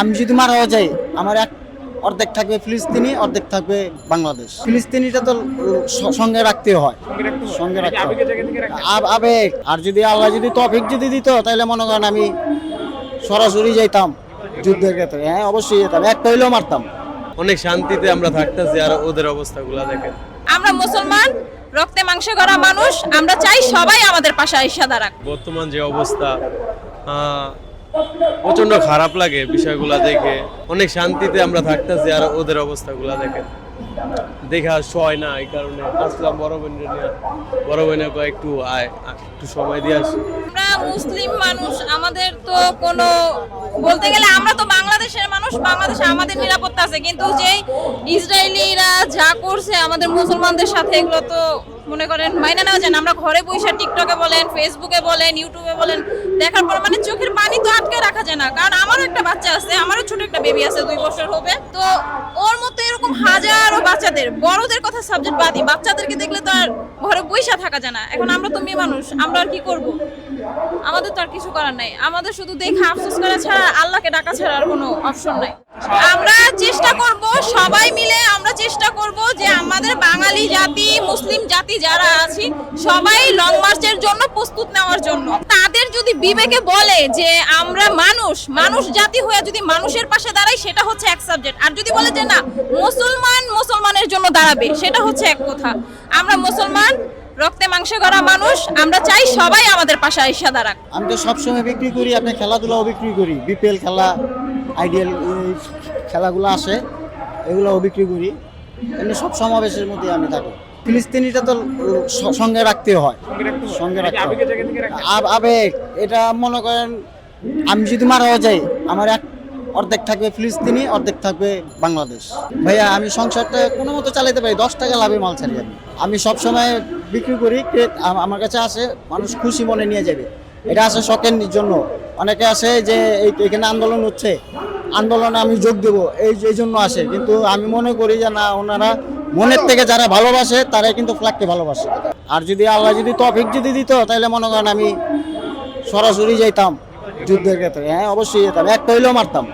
আমি যদি মারাও যাই আমার অর্ধেক থাকবে ফিলিস্তিনি, অর্ধেক থাকবে বাংলাদেশ। ফিলিস্তিনিটা তো সঙ্গে রাখতে হয়, সঙ্গে রাখতে হয় আবেগ। আর যদি আল্লাহ যদি তৌফিক যদি দিত তাহলে মনে করেন আমি সরাসরি যাইতাম যুদ্ধের ক্ষেত্রে। হ্যাঁ অবশ্যই যেতাম, একটা হইলেও মারতাম। অনেক শান্তিতে আমরা থাকতেছি, আর ওদের অবস্থাগুলো দেখেন। আমরা মুসলমান, রক্তে মাংসে গড়া মানুষ, আমরা চাই সবাই আমাদের পাশে আইসা দাঁড়াক। বর্তমান যে অবস্থা প্রচন্ড খারাপ লাগে বিষয়গুলো দেখে। অনেক শান্তিতে আমরা থাকতেছি, আর ওদের অবস্থাগুলো দেখেন। দেখা সয় না, এই কারণে আসলাম বড় বোনের নিয়ে। বড় বোনের একটু একটু সময় দিয়ে আসি। আমরা মুসলিম মানুষ, আমাদের তো কোনো বলতে গেলে আমরা তো বাংলাদেশের মানুষ, বাংলাদেশে আমাদের নিরাপত্তা আছে, কিন্তু যে ইসরায়েলিরা যা করছে আমাদের মুসলমানদের সাথে এগুলো তো মনে করেন মাইনা নেওয়া যায় না। আমরা ঘরে বসে টিকটকে বলেন, ফেসবুকে বলেন, ইউটিউবে বলেন, দেখার পর মানে চোখের পানি তো আটকে রাখা যায় না। কারণ আমারও একটা বাচ্চা আছে, আমারও ছোট একটা বেবি আছে, 2 বছর হবে। তো ওর মতো এরকম হাজারো বাচ্চাদের, বড়দের কথা সাবজেক্ট বাদই, বাচ্চাদেরকে দেখলে তো আর ঘরে বসে থাকা যায় না। এখন আমরা তো মেয়ে মানুষ, আমরা আর কি করব? আমাদের তো আর কিছু করার নাই, আমাদের শুধু দেখে আফসোস করা ছাড়া, আল্লাহকে ডাকা ছাড়া আর কোনো অপশন নাই। আমরা চেষ্টা করব, সবাই মিলে আমরা চেষ্টা করব যে আমাদের বাঙালি জাতি, মুসলিম জাতি যারা আছি সবাই লং মার্চের জন্য প্রস্তুত নেওয়ার জন্য। তাদের যদি বিবেকে বলে যে আমরা মানুষ জাতি হয়ে যদি মানুষের পাশে দাঁড়াই, সেটা হচ্ছে এক সাবজেক্ট। আর যদি বলে যে না, মুসলমানের জন্য দাঁড়াবে, সেটা হচ্ছে এক কথা। আমরা মুসলমান, রক্তে মাংসে গড়া মানুষ, আমরা চাই সবাই আমাদের পাশে আইসা দাঁড়াক। আমি তো সবসময় বিক্রি করি, আপনি খেলাধুলাও বিক্রি করি, বিপিএল খেলা, আইডিয়াল খেলাগুলো আসে, এগুলোও বিক্রি করি। এমনি সব সমাবেশের মধ্যে আমি থাকি। ফিলিস্তিনিটা তো সঙ্গে রাখতে হয়, সঙ্গে রাখতে হয় আবেগ। এটা মনে করেন আমি যদি মারাও যাই আমার অর্ধেক থাকবে ফিলিস্তিনি, অর্ধেক থাকবে বাংলাদেশ। ভাইয়া আমি সংসারটা কোনো মতো চালাতে পারি, 10 টাকা লাভে মাল ছাড়ি। আমি সবসময় বিক্রি করি, আমার কাছে আসে, মানুষ খুশি মনে নিয়ে যাবে। এটা আসে শখের জন্য। অনেকে আসে যে এখানে আন্দোলন হচ্ছে, আন্দোলনে আমি যোগ দেবো, এই জন্য আসে। কিন্তু আমি মনে করি যে না, ওনারা মনের থেকে যারা ভালোবাসে তারাই কিন্তু ফ্ল্যাগকে ভালোবাসে। আর যদি আল্লাহ যদি তৌফিক যদি দিত তাহলে মনে করেন আমি সরাসরি যাইতাম যুদ্ধের ক্ষেত্রে। হ্যাঁ অবশ্যই যেতাম, একটা হইলেও মারতাম।